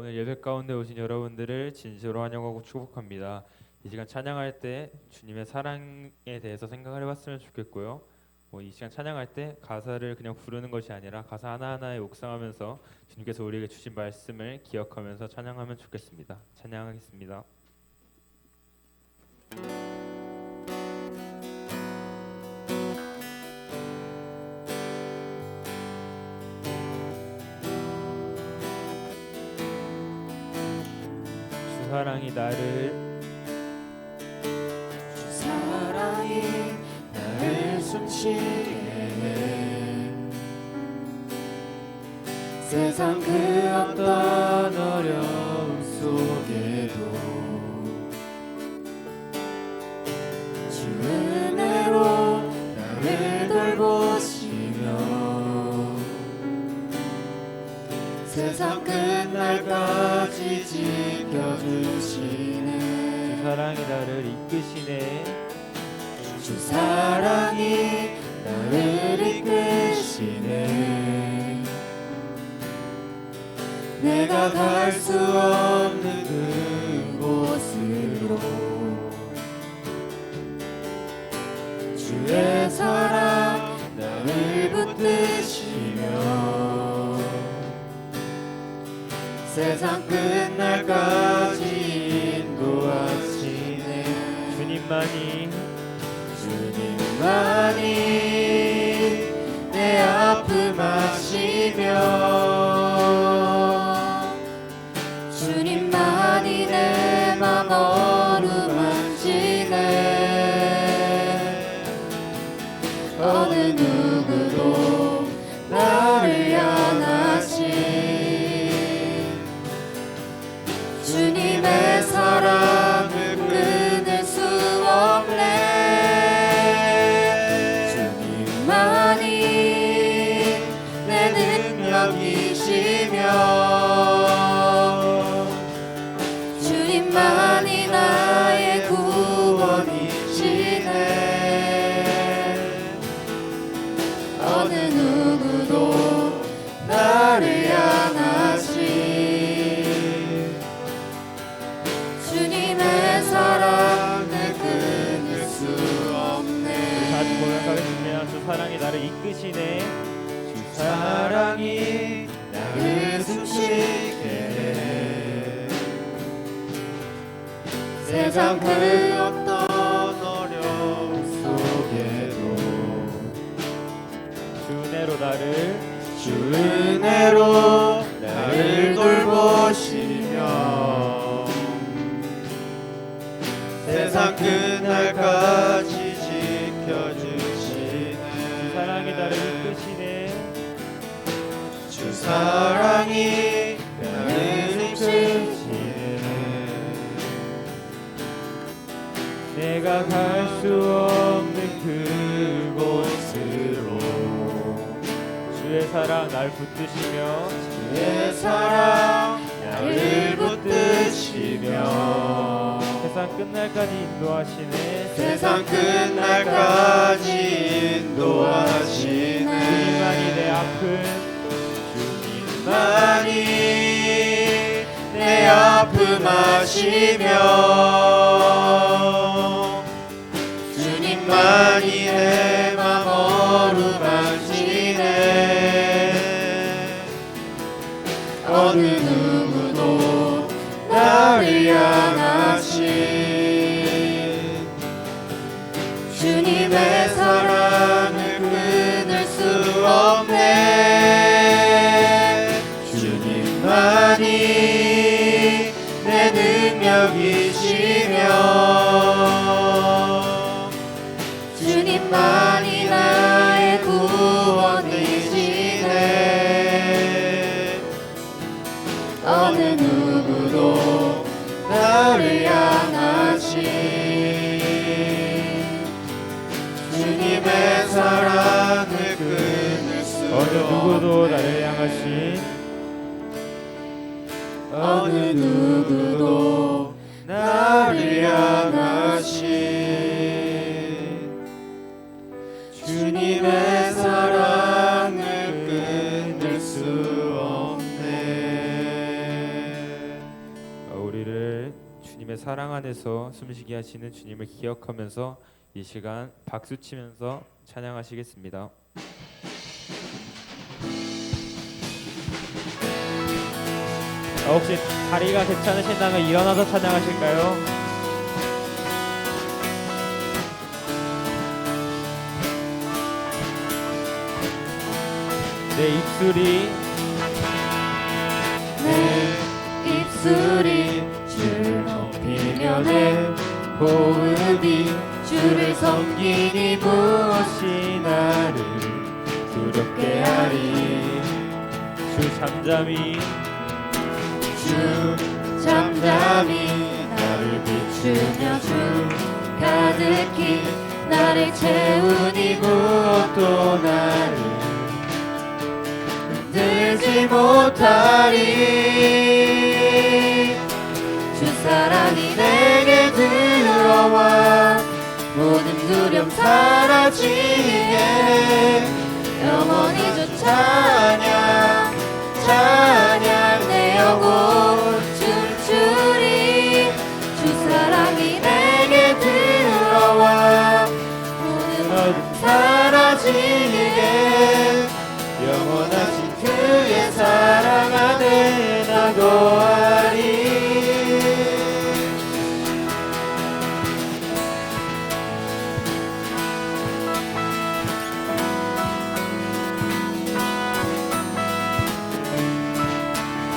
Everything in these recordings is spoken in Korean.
오늘 예배 가운데 오신 여러분들을 진심으로 환영하고 축복합니다. 이 시간 찬양할 때 주님의 사랑에 대해서 생각을 해봤으면 좋겠고요. 이 시간 찬양할 때 가사를 그냥 부르는 것이 아니라 가사 하나하나에 묵상하면서 주님께서 우리에게 주신 말씀을 기억하면서 찬양하면 좋겠습니다. 찬양하겠습니다. 사랑이 나를 숨쉬게 해. 세상 그 어떤 어려움 속에도 주 은혜로 나를 돌보시며 세상 끝날까지 지켜주시네. 주 사랑이 나를 이끄시네. 주 사랑이 나를 이끄시네. 내가 갈 수 없는 그곳으로 주의 사랑 나를 붙드시며 세상 끝날까지 인도하시네. 주님만이 내 아픔 아시며 주님만이 내 맘 어루만지네. 어느 누구도 나를 향하신 주님의 사랑을 끊을 수 없네. 주님만이 내 능력이시며 주님만이 나의 구원이시네. 어느 누구도 나를 향하신 주님의 사랑을 끊을 수 없네. 다시 고백하겠습니다. 주 사랑이 나를 이끄시네. 주 사랑이 나를 숨쉬게 해. 세상 그 어떤 어려움 속에도 주 은혜로 나를 돌보시며 세상 끝날까지 지켜주시네. 주 사랑이 나를 이끄시네. 주 사랑이 나를 이끄시네. 내가 갈 수 없는 그곳으로 주의 사랑 날 붙드시며 주의 사랑 나를 붙드시며 세상 끝날까지 인도하시네. 세상 끝날까지 인도하시네. 주님만이 내 아픔 내 아픔 아시며 주님만이 내 맘 어루만지네. 어느 누구도 나를 향하신 주님의 사랑을 끊을 수 없네. 주님만이 내 능력이시며 주님만이 나의 구원이시네. 어느 누구도 나를 향하신 주님의 사랑을 끊을 수 어느 누구도 나를 향하신 어느 누구도 나를 향하신 주님의 사랑을 끊을 수 없네. 주님의 사랑 안에서 숨쉬게 하시는 주님을 기억하면서 이 시간 박수 치면서 찬양하시겠습니다. 혹시 다리가 괜찮으신다면 일어나서 찬양하실까요? 내 입술이 주를 높이며 내 호흡이 주를 섬기니 무엇이 나를 두렵게 하리. 주 잠잠히 주 잠잠히 나를 비추며 주 가득히 나를 채우니 무엇도 나를 흔들지 못하리. 주 사랑이 내게 들어와 모든 두려움 사라지게 영원히 주 찬양 찬양 내 영혼 춤추리. 주 사랑이 내게 들어와 모든 어둠 사라지게 영원하신 그의 사랑 안에 나 거하리.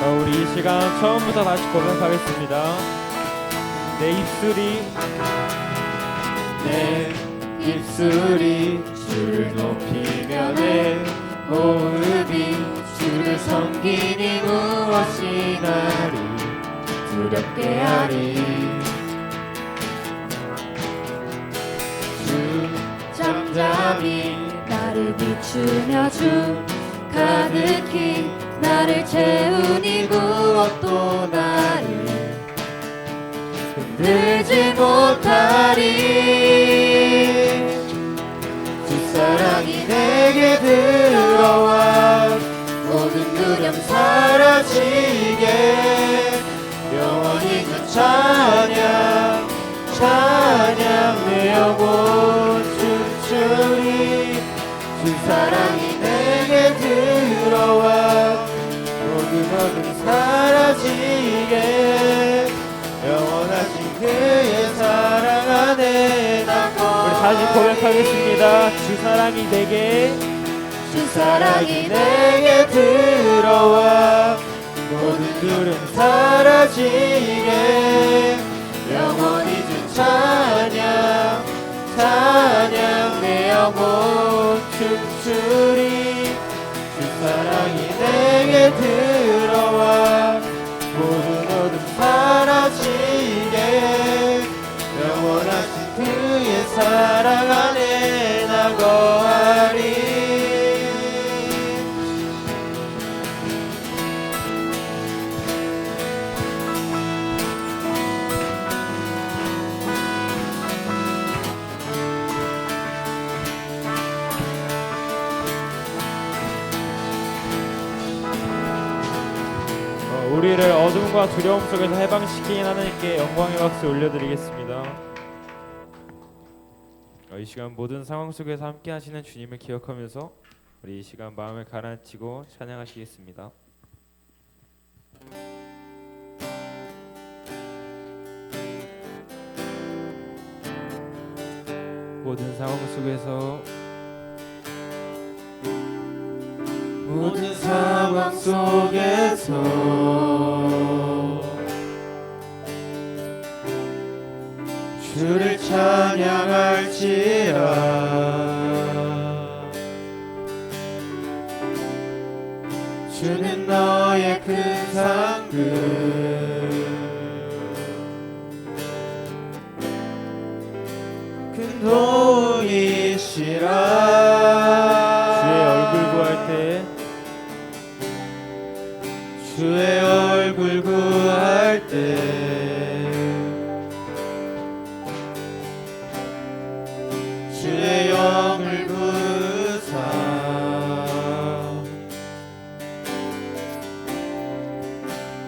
우리 이 시간 처음부터 다시 고백하겠습니다. 내 입술이 주를 높이며 내 호흡이 주를 섬기니 무엇이 나를 두렵게 하리. 주 잠잠히 나를 비추며 주 가득히 나를 채우니 무엇도 나를 흔들지 못하리. 주 사랑이 내게 들어와 모든 두려움 사라지게 영원히 주 찬양 찬양 내 영혼 춤추리. 주 사랑이 내게 들어와 모든 어둠 사라지게 영원하신 그의 사랑 안에 나 우리 다시 고백하겠습니다. 주 사랑이 내게 주 사랑이 내게 들어와 모든 두려움 사라지게 영원히 주 찬양 찬양 내 영혼 춤추리. 주 사랑이 내게 들어와 모든 어둠 사라지게 영원하신 그의 사랑 안에 나 거하리. 우리를 어둠과 두려움 속에서 해방시키는 하나님께 영광의 박수 올려드리겠습니다. 이 시간 모든 상황 속에서 함께 하시는 주님을 기억하면서 우리 이 시간 마음을 가라앉히고 찬양하시겠습니다. 모든 상황 속에서 모든 상황 속에서 주를 찬양할지라. 주는 너의 큰 상급 큰 도우이시라. 주의 얼굴 구할 때 주의 얼굴 구할 때 주의 영을 부으사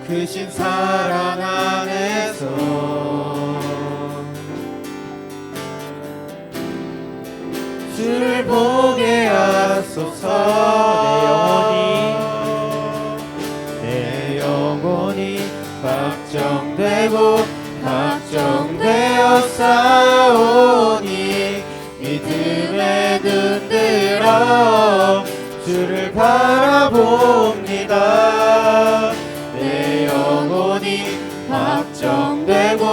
그 신 사랑 안에서 주를 보게 하소서. 내 영혼이 확정되고 확정되어 싸우니 믿음에 눈 들어 주를 바라봅니다. 내 영혼이 확정되고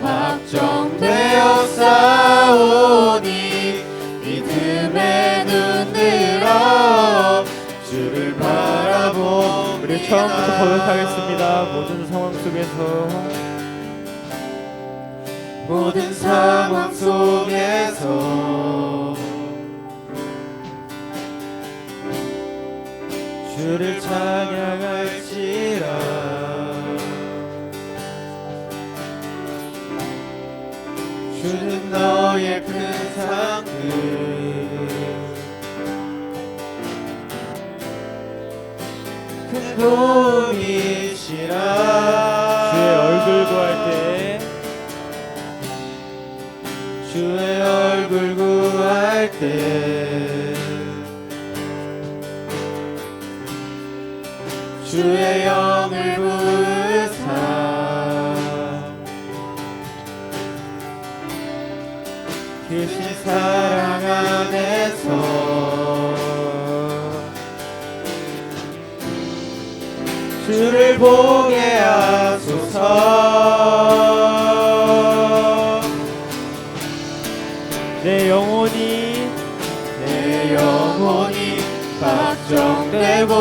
확정되어 싸우니 믿음에 눈 들어 주를 바라봅니다. 우리 처음부터 고백하겠습니다. 모든 상황 속에서 모든 상황 속에서 주를 찬양할지라. 주는 너의 큰 상급 큰 도움이시라. 주의 얼굴 구할 때 주의 얼굴 구할 때 주의 영을 부으사 크신 사랑 안에서 주를 보게 하소서. 내 영혼이 확정되고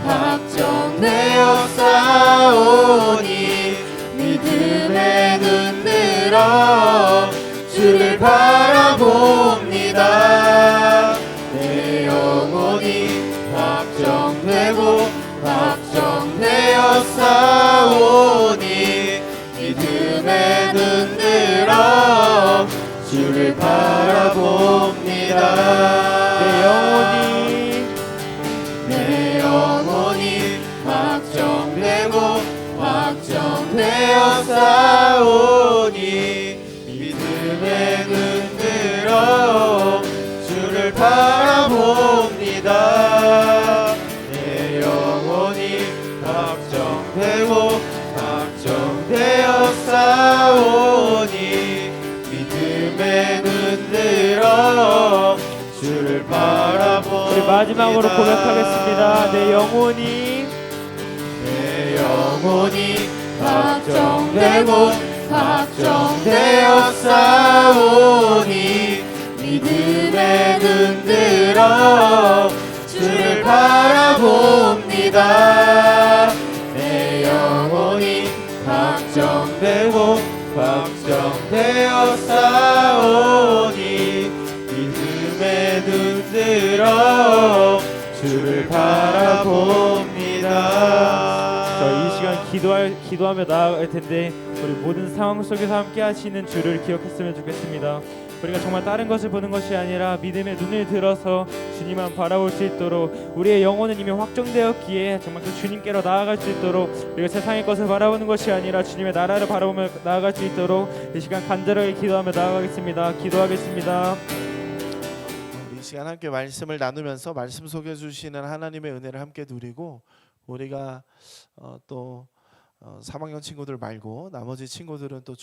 확정되어 싸우니 믿음에 눈 들어 주를 바라봅니다. 내 영혼이 확정되고 확정되어 싸우니 믿음에 눈 들어 주를 바라봅니다. 내 영혼이 확정되고 확정되어 싸우니 믿음에 눈 들어 주를 바라봅니다. 내 영혼이 확정되고 확정되어 싸우니 믿음에 눈 들어 주를 바라봅니다. 우리 마지막으로 고백하겠습니다. 내 영혼이 확정되고 확정되어 싸우니 믿음에 눈 들어 주를 바라봅니다. 내 영혼이 확정되고 확정되어 싸우니 믿음에 눈 들어 주를 바라봅니다. 이 시간 기도하며 나아갈 텐데 우리 모든 상황 속에서 함께 하시는 주를 기억했으면 좋겠습니다. 우리가 정말 다른 것을 보는 것이 아니라 믿음의 눈을 들어서 주님만 바라볼 수 있도록 우리의 영혼은 이미 확정되었기에 정말 그 주님께로 나아갈 수 있도록 우리가 세상의 것을 바라보는 것이 아니라 주님의 나라를 바라보며 나아갈 수 있도록 이 시간 간절하게 기도하며 나아가겠습니다. 기도하겠습니다. 이 시간 함께 말씀을 나누면서 말씀 속에 주시는 하나님의 은혜를 함께 누리고 우리가 또 3학년 친구들 말고 나머지 친구들은 또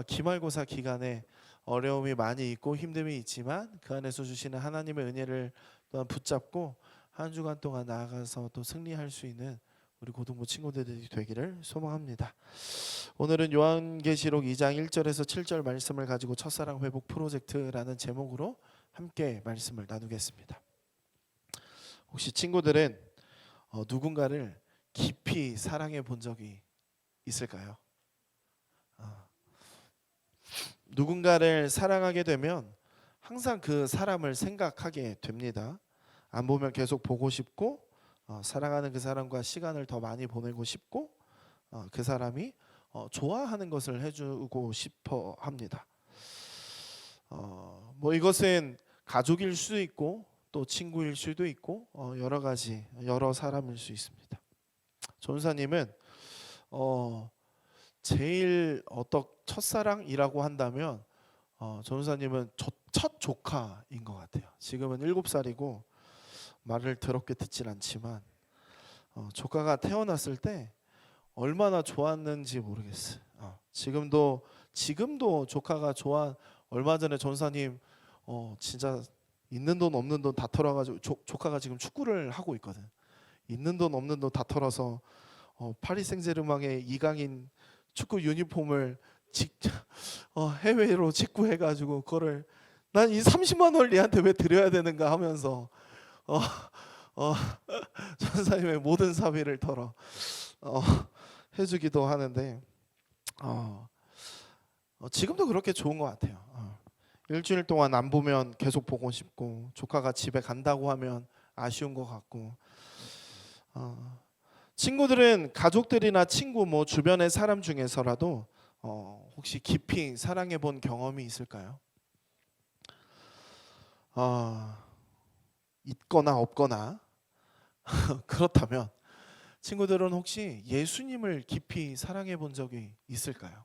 기말고사 기간에 어려움이 많이 있고 힘듦이 있지만 그 안에서 주시는 하나님의 은혜를 또한 붙잡고 한 주간 동안 나아가서 또 승리할 수 있는 우리 고등부 친구들이 되기를 소망합니다. 오늘은 요한계시록 2장 1절에서 7절 말씀을 가지고 첫사랑 회복 프로젝트라는 제목으로 함께 말씀을 나누겠습니다. 혹시 친구들은 누군가를 깊이 사랑해 본 적이 있을까요? 누군가를 사랑하게 되면 항상 그 사람을 생각하게 됩니다. 안 보면 계속 보고 싶고 사랑하는 그 사람과 시간을 더 많이 보내고 싶고 그 사람이 좋아하는 것을 해주고 싶어 합니다. 뭐 이것은 가족일 수도 있고 또 친구일 수도 있고 여러 가지 여러 사람일 수 있습니다. 전사님은 제일 첫사랑이라고 한다면 전우사님은 첫 조카인 것 같아요. 지금은 7살이고 말을 더럽게 듣진 않지만 조카가 태어났을 때 얼마나 좋았는지 모르겠어요. 지금도 조카가 좋아. 얼마 전에 전사님 진짜 있는 돈 없는 돈 다 털어가지고 조카가 지금 축구를 하고 있거든. 있는 돈 없는 돈 다 털어서 파리 생제르맹의 이강인 축구 유니폼을 직접 해외로 직구해가지고 그거를 난 이 30만 원을 얘한테 왜 드려야 되는가 하면서 전사님의 모든 사비를 털어 해주기도 하는데 지금도 그렇게 좋은 것 같아요. 일주일 동안 안 보면 계속 보고 싶고 조카가 집에 간다고 하면 아쉬운 것 같고 친구들은 가족들이나 친구 뭐 주변의 사람 중에서라도 혹시 깊이 사랑해 본 경험이 있을까요? 있거나 없거나 그렇다면 친구들은 혹시 예수님을 깊이 사랑해 본 적이 있을까요?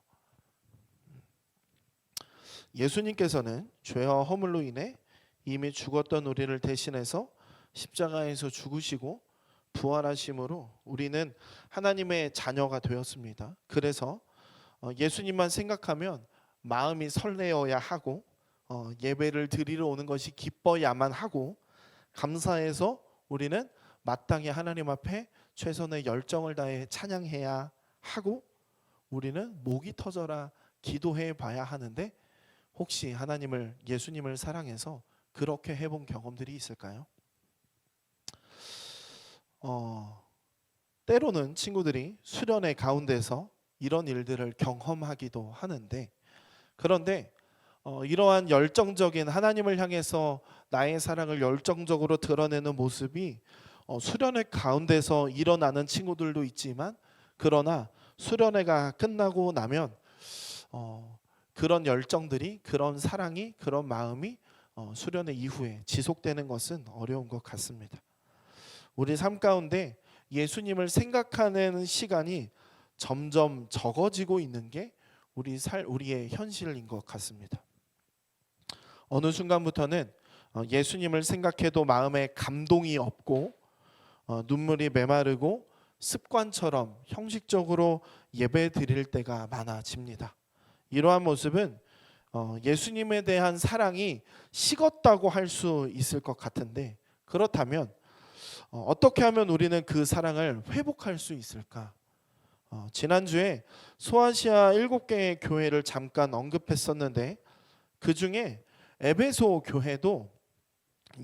예수님께서는 죄와 허물로 인해 이미 죽었던 우리를 대신해서 십자가에서 죽으시고 부활하심으로 우리는 하나님의 자녀가 되었습니다. 그래서 예수님만 생각하면 마음이 설레어야 하고 예배를 드리러 오는 것이 기뻐야만 하고 감사해서 우리는 마땅히 하나님 앞에 최선의 열정을 다해 찬양해야 하고 우리는 목이 터져라 기도해 봐야 하는데 혹시 예수님을 사랑해서 그렇게 해본 경험들이 있을까요? 때로는 친구들이 수련회 가운데서 이런 일들을 경험하기도 하는데 그런데 이러한 열정적인 하나님을 향해서 나의 사랑을 열정적으로 드러내는 모습이 수련회 가운데서 일어나는 친구들도 있지만 그러나 수련회가 끝나고 나면 그런 열정들이 그런 사랑이 그런 마음이 수련회 이후에 지속되는 것은 어려운 것 같습니다. 우리 삶 가운데 예수님을 생각하는 시간이 점점 적어지고 있는 게 우리의 현실인 것 같습니다. 어느 순간부터는 예수님을 생각해도 마음에 감동이 없고 눈물이 메마르고 습관처럼 형식적으로 예배 드릴 때가 많아집니다. 이러한 모습은 예수님에 대한 사랑이 식었다고 할 수 있을 것 같은데 그렇다면 어떻게 하면 우리는 그 사랑을 회복할 수 있을까? 지난주에 소아시아 7개의 교회를 잠깐 언급했었는데 그 중에 에베소 교회도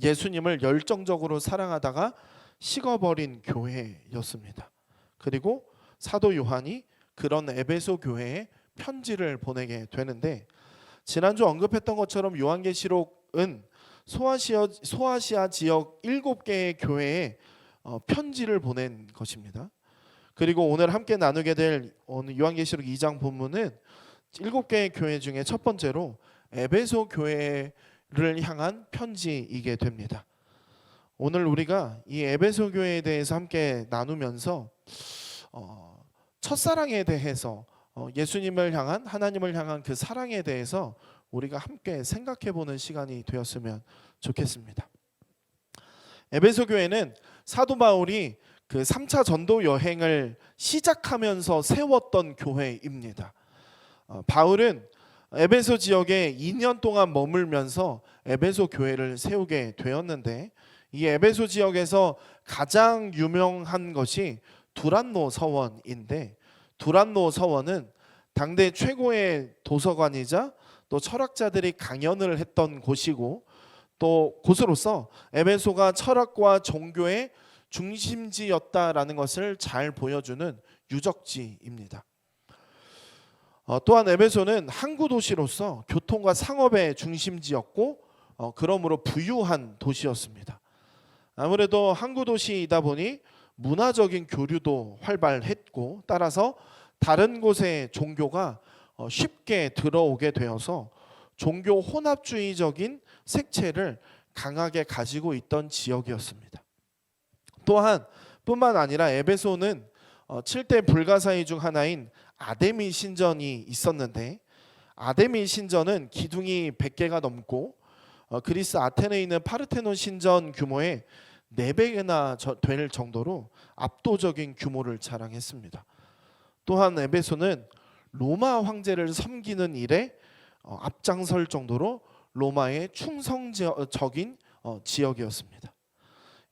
예수님을 열정적으로 사랑하다가 식어버린 교회였습니다. 그리고 사도 요한이 그런 에베소 교회에 편지를 보내게 되는데 지난주 언급했던 것처럼 요한계시록은 소아시아 지역 7개의 교회에 편지를 보낸 것입니다. 그리고 오늘 함께 나누게 될 요한계시록 2장 본문은 7개의 교회 중에 첫 번째로 에베소 교회를 향한 편지이게 됩니다. 오늘 우리가 이 에베소 교회에 대해서 함께 나누면서 첫사랑에 대해서 예수님을 향한 하나님을 향한 그 사랑에 대해서 우리가 함께 생각해보는 시간이 되었으면 좋겠습니다. 에베소 교회는 사도 바울이 그 3차 전도 여행을 시작하면서 세웠던 교회입니다. 바울은 에베소 지역에 2년 동안 머물면서 에베소 교회를 세우게 되었는데 이 에베소 지역에서 가장 유명한 것이 두란노 서원인데 두란노 서원은 당대 최고의 도서관이자 또 철학자들이 강연을 했던 곳이고 또 곳으로서 에베소가 철학과 종교의 중심지였다라는 것을 잘 보여주는 유적지입니다. 또한 에베소는 항구 도시로서 교통과 상업의 중심지였고 그러므로 부유한 도시였습니다. 아무래도 항구 도시이다 보니 문화적인 교류도 활발했고 따라서 다른 곳의 종교가 쉽게 들어오게 되어서 종교 혼합주의적인 색채를 강하게 가지고 있던 지역이었습니다. 또한 뿐만 아니라 에베소는 7대 불가사의 중 하나인 아데미 신전이 있었는데, 아데미 신전은 기둥이 100개가 넘고 그리스 아테네에 있는 파르테논 신전 규모의 4배나 될 정도로 압도적인 규모를 자랑했습니다. 또한 에베소는 로마 황제를 섬기는 일에 앞장설 정도로 로마의 충성적인 지역이었습니다.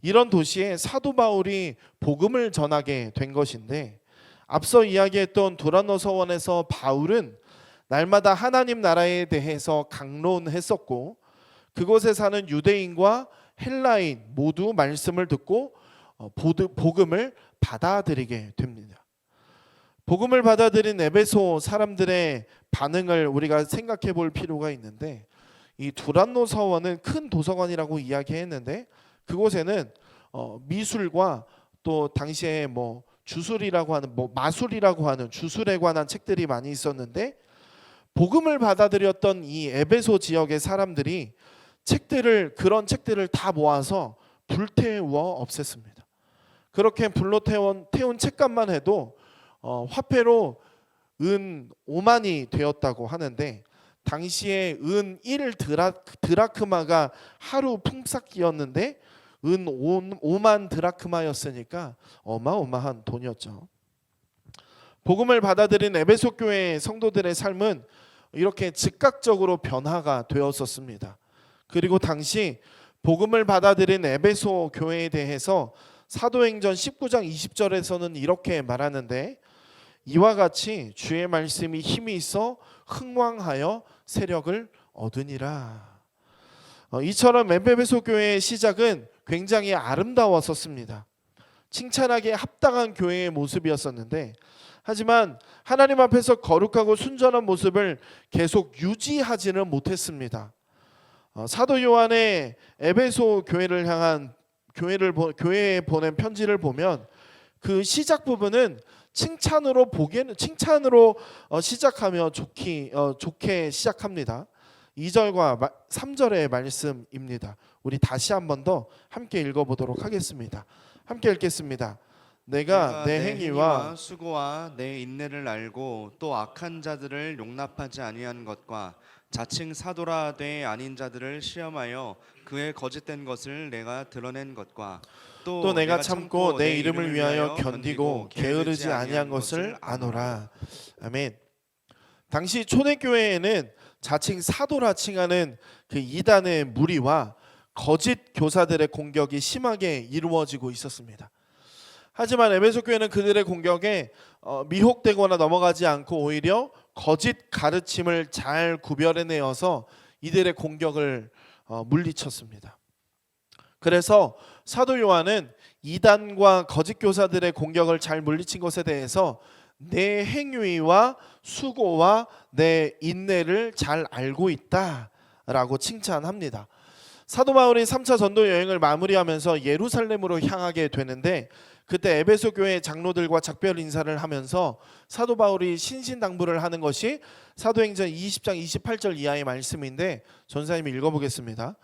이런 도시에 사도 바울이 복음을 전하게 된 것인데, 앞서 이야기했던 두란노 서원에서 바울은 날마다 하나님 나라에 대해서 강론했었고, 그곳에 사는 유대인과 헬라인 모두 말씀을 듣고 복음을 받아들이게 됩니다. 복음을 받아들인 에베소 사람들의 반응을 우리가 생각해 볼 필요가 있는데, 이 두란노 서원은 큰 도서관이라고 이야기했는데, 그곳에는 미술과 또 당시에 주술이라고 하는 마술이라고 하는 주술에 관한 책들이 많이 있었는데, 복음을 받아들였던 이 에베소 지역의 사람들이 그런 책들을 다 모아서 불태워 없앴습니다. 그렇게 불로 태운 책값만 해도 화폐로 은 5만이 되었다고 하는데, 당시에 은 1 드라크마가 하루 품삯이었는데 은 5만 드라크마였으니까 어마어마한 돈이었죠. 복음을 받아들인 에베소 교회 성도들의 삶은 이렇게 즉각적으로 변화가 되었었습니다. 그리고 당시 복음을 받아들인 에베소 교회에 대해서 사도행전 19장 20절에서는 이렇게 말하는데, 이와 같이 주의 말씀이 힘이 있어 흥왕하여 세력을 얻으니라. 이처럼 에베소 교회의 시작은 굉장히 아름다웠었습니다. 칭찬하기에 합당한 교회의 모습이었었는데, 하지만 하나님 앞에서 거룩하고 순전한 모습을 계속 유지하지는 못했습니다. 사도 요한의 에베소 교회에 보낸 편지를 보면 그 시작 부분은 칭찬으로 시작하며 좋게 시작합니다. 2절과 3절의 말씀입니다. 우리 다시 한 번 더 함께 읽어보도록 하겠습니다. 함께 읽겠습니다. 내가 내 행위와 수고와 내 인내를 알고 또 악한 자들을 용납하지 아니한 것과 자칭 사도라 되 아닌 자들을 시험하여 그의 거짓된 것을 내가 드러낸 것과 또 내가 참고 내 이름을 위하여 견디고 게으르지 아니한 것을 아노라. 아멘. 당시 초대교회에는 자칭 사도라 칭하는 그 이단의 무리와 거짓 교사들의 공격이 심하게 이루어지고 있었습니다. 하지만 에베소 교회는 그들의 공격에 미혹되거나 넘어가지 않고 오히려 거짓 가르침을 잘 구별해내어서 이들의 공격을 물리쳤습니다. 그래서 사도 요한은 이단과 거짓 교사들의 공격을 잘 물리친 것에 대해서 내 행위와 수고와 내 인내를 잘 알고 있다라고 칭찬합니다. 사도 바울이 3차 전도 여행을 마무리하면서 예루살렘으로 향하게 되는데, 그때 에베소 교회 장로들과 작별 인사를 하면서 사도 바울이 신신당부를 하는 것이 사도행전 20장 28절 이하의 말씀인데, 전사님이 읽어보겠습니다.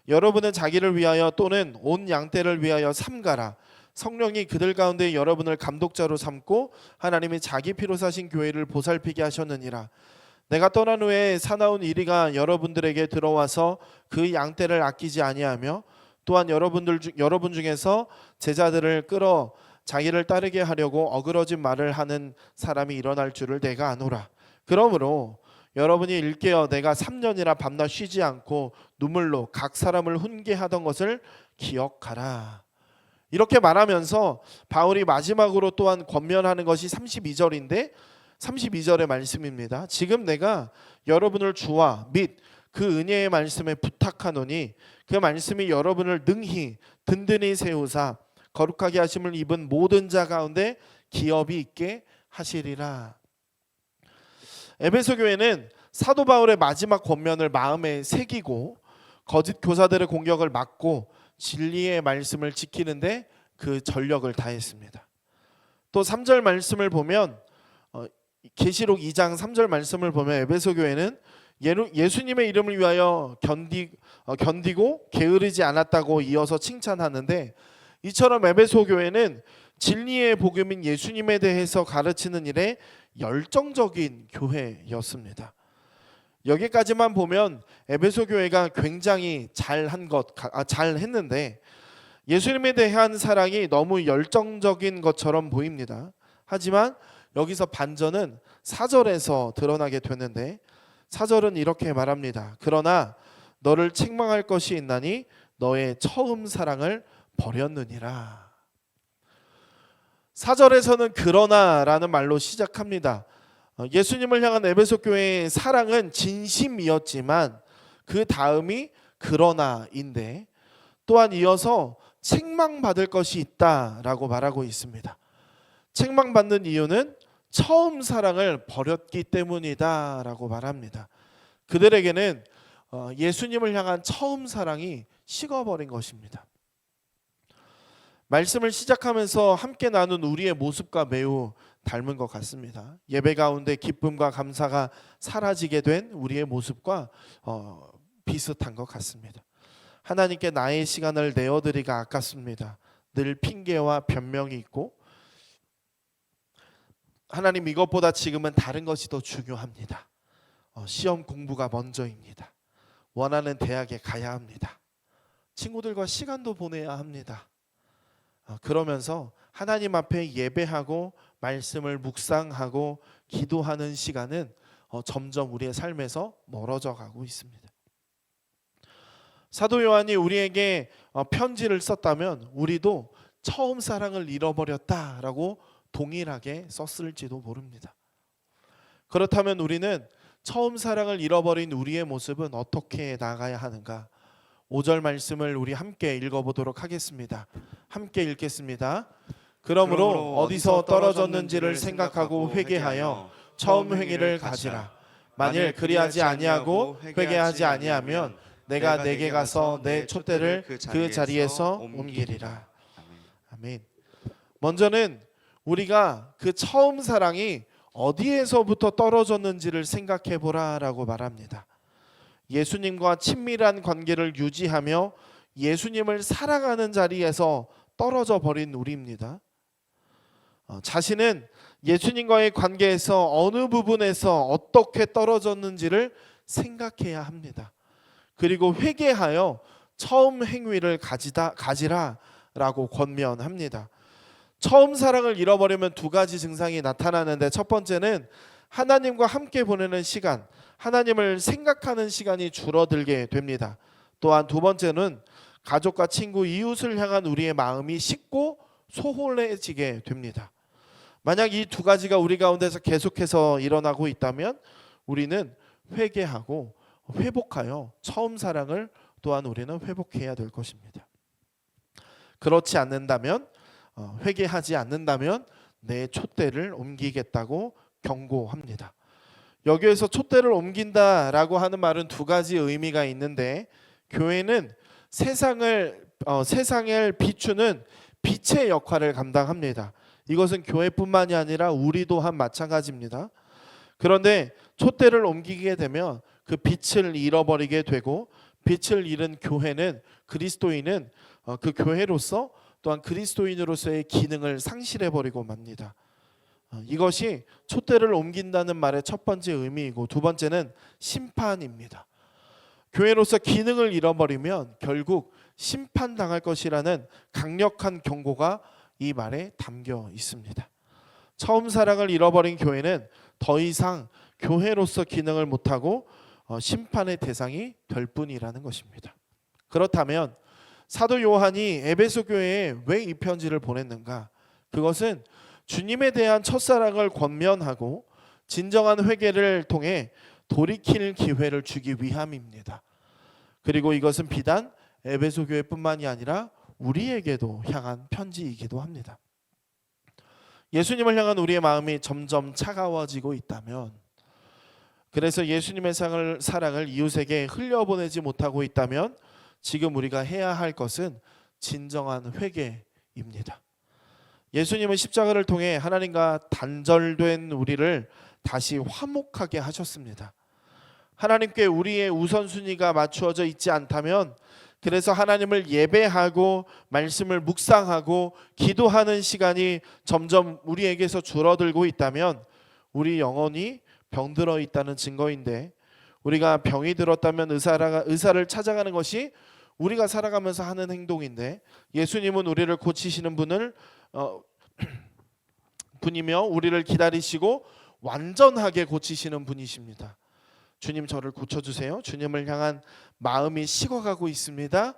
여러분은 자기를 위하여 또는 온 양떼를 위하여 삼가라. 성령이 그들 가운데 여러분을 감독자로 삼고 하나님이 자기 피로 사신 교회를 보살피게 하셨느니라. 내가 떠난 후에 사나운 이리가 여러분들에게 들어와서 그 양떼를 아끼지 아니하며, 또한 여러분 중에서 제자들을 끌어 자기를 따르게 하려고 어그러진 말을 하는 사람이 일어날 줄을 내가 아노라. 그러므로 여러분이 일깨어 내가 3년이나 밤낮 쉬지 않고 눈물로 각 사람을 훈계하던 것을 기억하라. 이렇게 말하면서 바울이 마지막으로 또한 권면하는 것이 32절인데 32절의 말씀입니다. 지금 내가 여러분을 주와 및 그 은혜의 말씀에 부탁하노니 그 말씀이 여러분을 능히 든든히 세우사 거룩하게 하심을 입은 모든 자 가운데 기업이 있게 하시리라. 에베소 교회는 사도 바울의 마지막 권면을 마음에 새기고 거짓 교사들의 공격을 막고 진리의 말씀을 지키는데 그 전력을 다했습니다. 또 3절 말씀을 보면 계시록 2장 3절 말씀을 보면 에베소 교회는 예수님의 이름을 위하여 견디고 게으르지 않았다고 이어서 칭찬하는데, 이처럼 에베소 교회는 진리의 복음인 예수님에 대해서 가르치는 일에 열정적인 교회였습니다. 여기까지만 보면 에베소 교회가 굉장히 잘했는데 예수님에 대한 사랑이 너무 열정적인 것처럼 보입니다. 하지만 여기서 반전은 4절에서 드러나게 되는데 4절은 이렇게 말합니다. 그러나 너를 책망할 것이 있나니 너의 처음 사랑을 버렸느니라. 4절에서는 그러나라는 말로 시작합니다. 예수님을 향한 에베소 교회의 사랑은 진심이었지만 그 다음이 그러나인데 또한 이어서 책망받을 것이 있다라고 말하고 있습니다. 책망받는 이유는 처음 사랑을 버렸기 때문이다라고 말합니다. 그들에게는 예수님을 향한 처음 사랑이 식어버린 것입니다. 말씀을 시작하면서 함께 나눈 우리의 모습과 매우 닮은 것 같습니다. 예배 가운데 기쁨과 감사가 사라지게 된 우리의 모습과 비슷한 것 같습니다. 하나님께 나의 시간을 내어드리기가 아깝습니다. 늘 핑계와 변명이 있고 하나님 이것보다 지금은 다른 것이 더 중요합니다. 시험 공부가 먼저입니다. 원하는 대학에 가야 합니다. 친구들과 시간도 보내야 합니다. 그러면서 하나님 앞에 예배하고 말씀을 묵상하고 기도하는 시간은 점점 우리의 삶에서 멀어져 가고 있습니다. 사도 요한이 우리에게 편지를 썼다면 우리도 처음 사랑을 잃어버렸다라고 동일하게 썼을지도 모릅니다. 그렇다면 우리는 처음 사랑을 잃어버린 우리의 모습은 어떻게 나가야 하는가? 5절 말씀을 우리 함께 읽어보도록 하겠습니다. 함께 읽겠습니다. 그러므로 어디서 떨어졌는지를 생각하고 회개하여 처음 행위를 가지라. 만일 그리하지 아니하고 회개하지 아니하면 내가 내게 가서 내 촛대를 그 자리에서 옮기리라. 아멘. 먼저는 우리가 그 처음 사랑이 어디에서부터 떨어졌는지를 생각해 보라라고 말합니다. 예수님과 친밀한 관계를 유지하며 예수님을 사랑하는 자리에서 떨어져 버린 우리입니다. 자신은 예수님과의 관계에서 어느 부분에서 어떻게 떨어졌는지를 생각해야 합니다. 그리고 회개하여 처음 행위를 가지라라고 권면합니다. 처음 사랑을 잃어버리면 두 가지 증상이 나타나는데 첫 번째는 하나님과 함께 보내는 시간, 하나님을 생각하는 시간이 줄어들게 됩니다. 또한 두 번째는 가족과 친구, 이웃을 향한 우리의 마음이 식고 소홀해지게 됩니다. 만약 이 두 가지가 우리 가운데서 계속해서 일어나고 있다면 우리는 회개하고 회복하여 처음 사랑을 또한 우리는 회복해야 될 것입니다. 그렇지 않는다면 회개하지 않는다면 내 촛대를 옮기겠다고 경고합니다. 여기에서 촛대를 옮긴다라고 하는 말은 두 가지 의미가 있는데 교회는 세상을 비추는 빛의 역할을 감당합니다. 이것은 교회뿐만이 아니라 우리 또한 마찬가지입니다. 그런데 촛대를 옮기게 되면 그 빛을 잃어버리게 되고 빛을 잃은 교회는 그리스도인은 그 교회로서 또한 그리스도인으로서의 기능을 상실해버리고 맙니다. 이것이 촛대를 옮긴다는 말의 첫 번째 의미이고 두 번째는 심판입니다. 교회로서 기능을 잃어버리면 결국 심판당할 것이라는 강력한 경고가 이 말에 담겨 있습니다. 처음 사랑을 잃어버린 교회는 더 이상 교회로서 기능을 못하고 심판의 대상이 될 뿐이라는 것입니다. 그렇다면 사도 요한이 에베소 교회에 왜 이 편지를 보냈는가? 그것은 주님에 대한 첫사랑을 권면하고 진정한 회개를 통해 돌이킬 기회를 주기 위함입니다. 그리고 이것은 비단 에베소 교회뿐만이 아니라 우리에게도 향한 편지이기도 합니다. 예수님을 향한 우리의 마음이 점점 차가워지고 있다면, 그래서 예수님의 사랑을 이웃에게 흘려보내지 못하고 있다면 지금 우리가 해야 할 것은 진정한 회개입니다. 예수님은 십자가를 통해 하나님과 단절된 우리를 다시 화목하게 하셨습니다. 하나님께 우리의 우선순위가 맞추어져 있지 않다면 그래서 하나님을 예배하고 말씀을 묵상하고 기도하는 시간이 점점 우리에게서 줄어들고 있다면 우리 영혼이 병들어 있다는 증거인데, 우리가 병이 들었다면 의사를 찾아가는 것이 우리가 살아가면서 하는 행동인데, 예수님은 우리를 고치시는 분이며 우리를 기다리시고 완전하게 고치시는 분이십니다. 주님, 저를 고쳐주세요. 주님을 향한 마음이 식어가고 있습니다.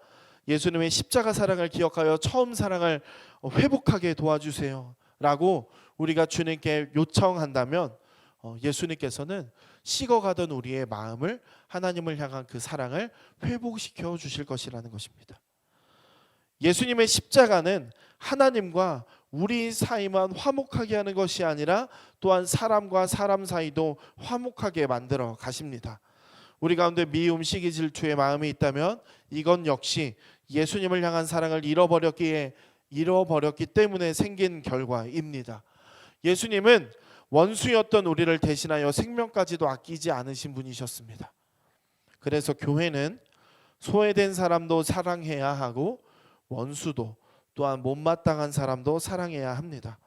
예수님의 십자가 사랑을 기억하여 처음 사랑을 회복하게 도와주세요 라고 우리가 주님께 요청한다면 예수님께서는 식어가던 우리의 마음을, 하나님을 향한 그 사랑을 회복시켜 주실 것이라는 것입니다. 예수님의 십자가는 하나님과 우리 사이만 화목하게 하는 것이 아니라 또한 사람과 사람 사이도 화목하게 만들어 가십니다. 우리 가운데 미움, 시기, 질투의 마음이 있다면 이건 역시 예수님을 향한 사랑을 잃어버렸기 때문에 생긴 결과입니다. 예수님은 원수였던 우리를 대신하여 생명까지도 아끼지 않으신 분이셨습니다. 그래서 교회는 소외된 사람도 사랑해야 하고 원수도, 또한 못마땅한 사람도 사랑해야 합니다.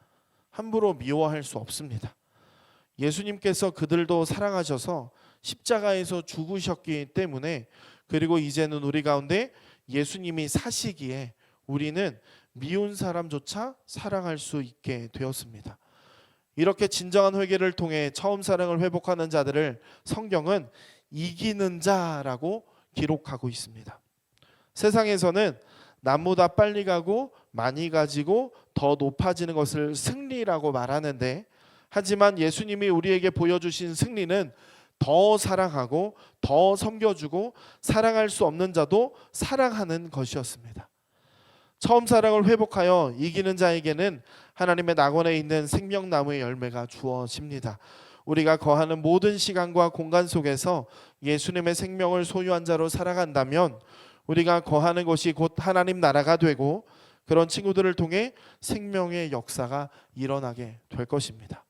함부로 미워할 수 없습니다. 예수님께서 그들도 사랑하셔서 십자가에서 죽으셨기 때문에, 그리고 이제는 우리 가운데 예수님이 사시기에 우리는 미운 사람조차 사랑할 수 있게 되었습니다. 이렇게 진정한 회개를 통해 처음 사랑을 회복하는 자들을 성경은 이기는 자라고 기록하고 있습니다. 세상에서는 남보다 빨리 가고 많이 가지고 더 높아지는 것을 승리라고 말하는데, 하지만 예수님이 우리에게 보여주신 승리는 더 사랑하고 더 섬겨주고 사랑할 수 없는 자도 사랑하는 것이었습니다. 처음 사랑을 회복하여 이기는 자에게는 하나님의 낙원에 있는 생명나무의 열매가 주어집니다. 우리가 거하는 모든 시간과 공간 속에서 예수님의 생명을 소유한 자로 살아간다면 우리가 거하는 곳이 곧 하나님 나라가 되고, 그런 친구들을 통해 생명의 역사가 일어나게 될 것입니다.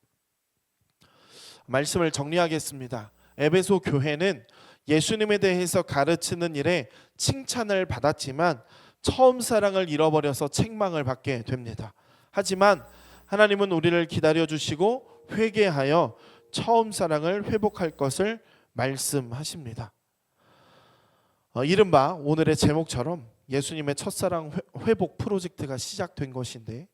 말씀을 정리하겠습니다. 에베소 교회는 예수님에 대해서 가르치는 일에 칭찬을 받았지만 처음 사랑을 잃어버려서 책망을 받게 됩니다. 하지만 하나님은 우리를 기다려주시고 회개하여 처음 사랑을 회복할 것을 말씀하십니다. 이른바 오늘의 제목처럼 예수님의 첫사랑 회복 프로젝트가 시작된 것인데,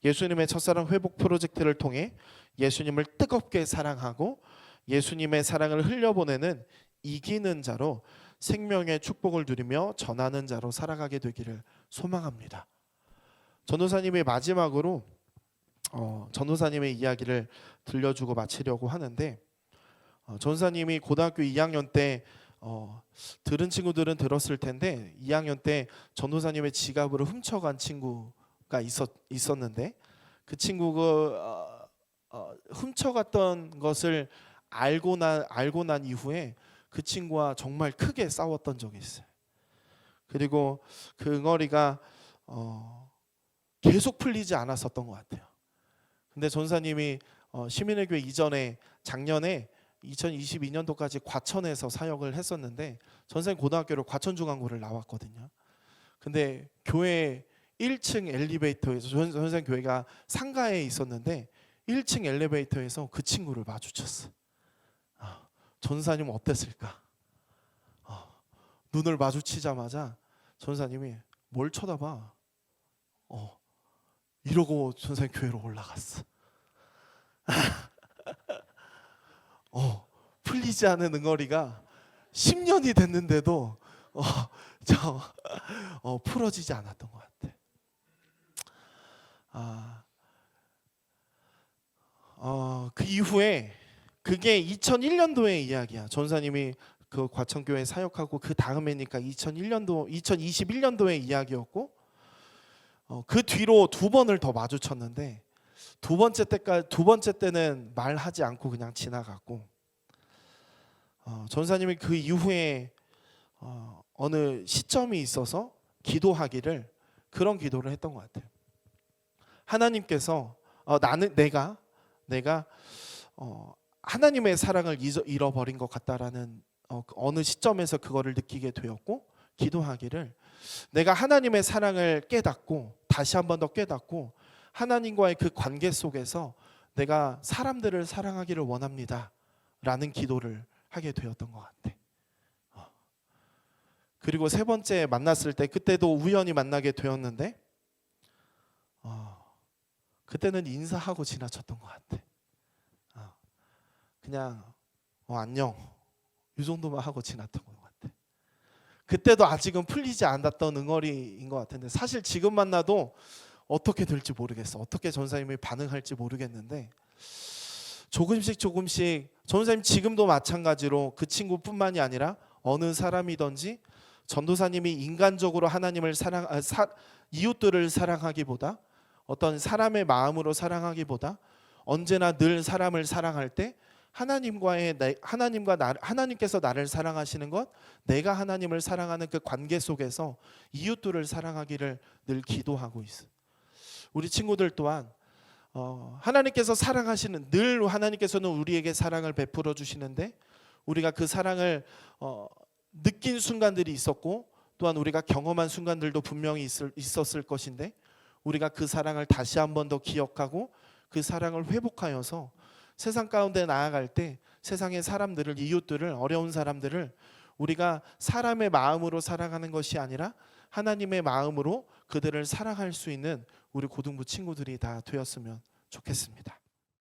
예수님의 첫사랑 회복 프로젝트를 통해 예수님을 뜨겁게 사랑하고 예수님의 사랑을 흘려보내는 이기는 자로 생명의 축복을 누리며 전하는 자로 살아가게 되기를 소망합니다. 전도사님이 마지막으로 전도사님의 이야기를 들려주고 마치려고 하는데, 전도사님이 고등학교 2학년 때 들은 친구들은 들었을 텐데 2학년 때 전도사님의 지갑을 훔쳐간 친구가 있었는데, 그 친구가 훔쳐갔던 것을 알고 난 이후에 그 친구와 정말 크게 싸웠던 적이 있어요. 그리고 그 응어리가 계속 풀리지 않았었던 것 같아요. 근데 전사님이 시민의 교회 이전에 작년에 2022년도까지 과천에서 사역을 했었는데, 전사님 고등학교를 과천중앙고를 나왔거든요. 근데 교회 1층 엘리베이터에서, 전사님 교회가 상가에 있었는데 1층 엘리베이터에서 그 친구를 마주쳤어. 전사님 어땠을까? 눈을 마주치자마자 전사님이 뭘 쳐다봐? 이러고 전사님 교회로 올라갔어. 풀리지 않은 응어리가 10년이 됐는데도 풀어지지 않았던 것 같아. 그 이후에, 그게 2001년도의 이야기야. 전사님이 그 과천교회 사역하고 그 다음에니까 2021년도의 이야기였고, 그 뒤로 두 번을 더 마주쳤는데 두 번째 때는 말하지 않고 그냥 지나갔고, 전사님이 그 이후에 어느 시점이 있어서 기도하기를, 그런 기도를 했던 것 같아요. 하나님께서 내가 하나님의 사랑을 잃어버린 것 같다라는 어느 시점에서 그거를 느끼게 되었고, 기도하기를 내가 하나님의 사랑을 깨닫고 다시 한 번 더 깨닫고 하나님과의 그 관계 속에서 내가 사람들을 사랑하기를 원합니다 라는 기도를 하게 되었던 것 같아. 그리고 세 번째 만났을 때 그때도 우연히 만나게 되었는데 그때는 인사하고 지나쳤던 것 같아. 그냥 안녕 이 정도만 하고 지났던 것 같아. 그때도 아직은 풀리지 않았던 응어리인 것 같은데 사실 지금 만나도 어떻게 될지 모르겠어. 어떻게 전사님이 반응할지 모르겠는데 조금씩 전사님 지금도 마찬가지로 그 친구뿐만이 아니라 어느 사람이든지 전도사님이 인간적으로 하나님을 이웃들을 사랑하기보다 어떤 사람의 마음으로 사랑하기보다 언제나 늘 사람을 사랑할 때 하나님께서 나를 사랑하시는 것, 내가 하나님을 사랑하는 그 관계 속에서 이웃들을 사랑하기를 늘 기도하고 있어. 우리 친구들 또한 하나님께서 사랑하시는 늘 하나님께서는 우리에게 사랑을 베풀어 주시는데 우리가 그 사랑을 느낀 순간들이 있었고 또한 우리가 경험한 순간들도 분명히 있었을 것인데 우리가 그 사랑을 다시 한 번 더 기억하고 그 사랑을 회복하여서 세상 가운데 나아갈 때 세상의 사람들을 이웃들을 어려운 사람들을 우리가 사람의 마음으로 사랑하는 것이 아니라 하나님의 마음으로 그들을 사랑할 수 있는 우리 고등부 친구들이 다 되었으면 좋겠습니다.